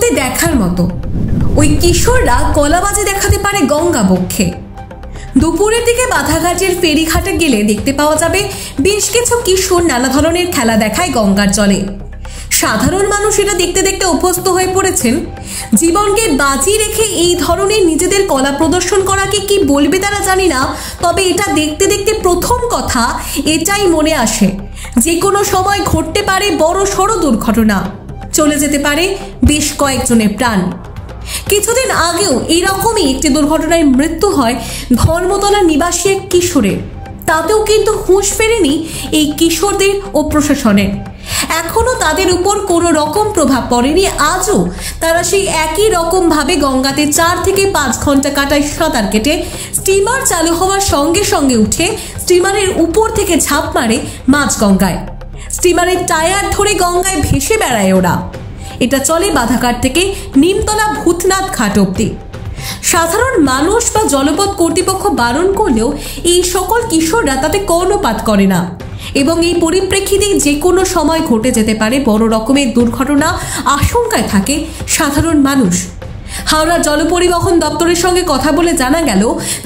সত্যি দেখার মতো। ওই কিশোররা কলাবাজি দেখাতে পারে গঙ্গা বক্ষে। দুপুরের দিকে বাধাঘাটের ফেরিঘাটে গেলে দেখতে পাওয়া যাবে বেশ কিছু কিশোর নানা ধরনের খেলা দেখায় গঙ্গার জলে। সাধারণ মানুষ এটা দেখতে দেখতে অভ্যস্ত হয়ে পড়েছেন। জীবনকে বাজি রেখে এই ধরনের নিজেদের কলা প্রদর্শন করাকে কি বলবে তারা জানি না, তবে এটা দেখতে দেখতে প্রথম কথা এটাই মনে আসে, যে কোনো সময় ঘটতে পারে বড় সড় দুর্ঘটনা, চলে যেতে পারে বেশ কয়েকজনের প্রাণ। কিছুদিন আগেও এরকমই একটি দুর্ঘটনায় মৃত্যু হয় ধর্মতলা নিবাসী এক কিশোরের। তাতেও কিন্তু হুঁশ ফেরেনি এই কিশোরদের ও প্রশাসনের। এখনো তাদের উপর কোনো রকম প্রভাব পড়েনি। আজও তারা সেই একই রকম ভাবে গঙ্গাতে 4 থেকে 5 ঘন্টা কাটায় সাঁতার কেটে স্টিমার চালু হওয়ার সঙ্গে সঙ্গে উঠে স্টিমারের উপর থেকে ঝাঁপ মারে মাঝ গঙ্গায়। স্টিমারের টায়ার ধরে গঙ্গায় ভেসে বেড়ায় ওরা। এটা চলে বাধাঘাট থেকে নিমতলা ভূতনাথ ঘাট অব্দি। সাধারণ মানুষ বা জলপথ কর্তৃপক্ষ বারণ করলেও এই সকল কিশোররা তাতে কর্ণপাত করে না, এবং এই পরিপ্রেক্ষিতে যে কোনো সময় ঘটে যেতে পারে বড় রকমের দুর্ঘটনা। আশঙ্কায় থাকে সাধারণ মানুষ। হাওড়া জল পরিবহন দপ্তরের সঙ্গে কথা বলে জানা গেল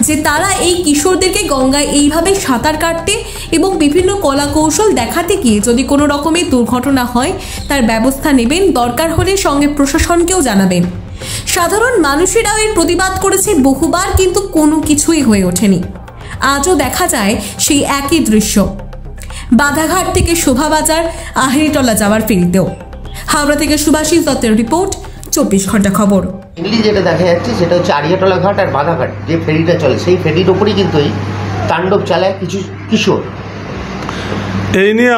যে তারা এই কিশোরদেরকে গঙ্গায় এইভাবে সাঁতার কাটতে এবং বিভিন্ন কলা কৌশল দেখাতে গিয়ে যদি কোনো রকমের দুর্ঘটনা হয় তার ব্যবস্থা নেবেন, দরকার হলে সঙ্গে প্রশাসনকেও জানাবেন। সাধারণ মানুষেরাও এর প্রতিবাদ করেছে বহুবার, কিন্তু কোনো কিছুই হয়ে ওঠেনি। আজও দেখা যায় সেই একই দৃশ্য বাধাঘাট থেকে শোভাবাজার আহেরিটলা যাওয়ার ফেরিতেও। হাওড়া থেকে সুভাষিস দত্তের রিপোর্ট, 24 ঘন্টা খবর। যেটা দেখা যাচ্ছে সেটা হচ্ছে আড়িয়াটলা ঘাট আর বাধাঘাট যে ফেরিটা চলে, সেই ফেরির ওপরেই কিন্তু এই তাণ্ডব চালায় কিছু কিশোর। এই নিয়ে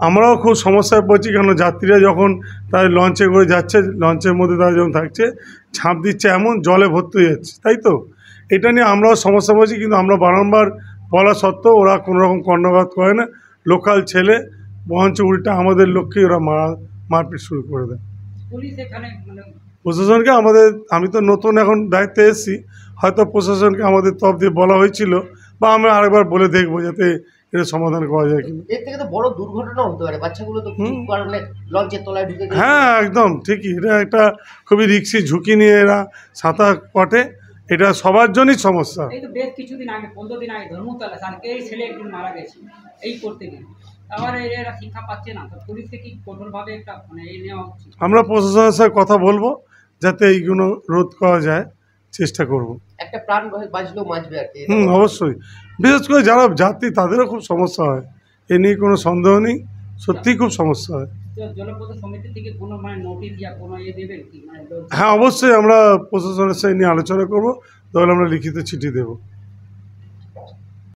আমরাও খুব সমস্যায় পড়ছি, কেন যাত্রীরা যখন তার লঞ্চে করে যাচ্ছে, লঞ্চের মধ্যে তারা যখন থাকছে ঝাঁপ দিচ্ছে, এমন জলে ভর্তি হয়ে যাচ্ছে, তাই তো এটা নিয়ে আমরাও সমস্যা পড়ছি। কিন্তু আমরা বারংবার বলা সত্ত্বেও ওরা কোনো রকম কর্ণপাত করে না। লোকাল ছেলে বরঞ্চ উল্টা আমাদের লোককে ওরা মারপিট শুরু করে দেয়। প্রশাসনকে আমি তো নতুন এখন দায়িত্বে এসেছি, হয়তো প্রশাসনকে আমাদের তরফ দিয়ে বলা হয়েছিল, বা আমরা আরেকবার বলে দেখবো যাতে এটা সমাধান করা যায় কিনা। এর থেকে তো বড় দুর্ঘটনা হতে পারে, বাচ্চাগুলো তো কারণে লঞ্চের তলায় ঢুকে। হ্যাঁ, একদম ঠিকই। এটা একটা খুবই রিস্কি ঝুঁকি নিয়ে এরা সাঁতার কাটে, এটা সবার জন্যই সমস্যা। এই তো বেশ কিছুদিন আগে 15 দিন আগে ধর্মতলা এই ছেলে একদিন মারা গেছে এই করতে গিয়ে। আবার এরা শিক্ষা পাচ্ছে না, তো পুলিশকে কি কঠোরভাবে একটা এই নেওয়া উচিত। আমরা প্রশাসনের সাথে কথা বলবো যাতে এইগুলো রোধ করা যায়, চেষ্টা করব। একটা প্রাণ বাঁচলেও বাঁচবে আর কি। অবশ্যই। বিশেষ করে যারা যাত্রী তাদেরও খুব সমস্যা হয়, এ নিয়ে কোনো সন্দেহ নেই, সত্যিই খুব সমস্যা হয়। জলপথ সমিতি থেকে কোনো নোটিশ বা কোনো দেবেন কি? হ্যাঁ, অবশ্যই আমরা প্রশাসনের সাথে নিয়ে আলোচনা করবো, তাহলে আমরা লিখিত চিঠি দেবো।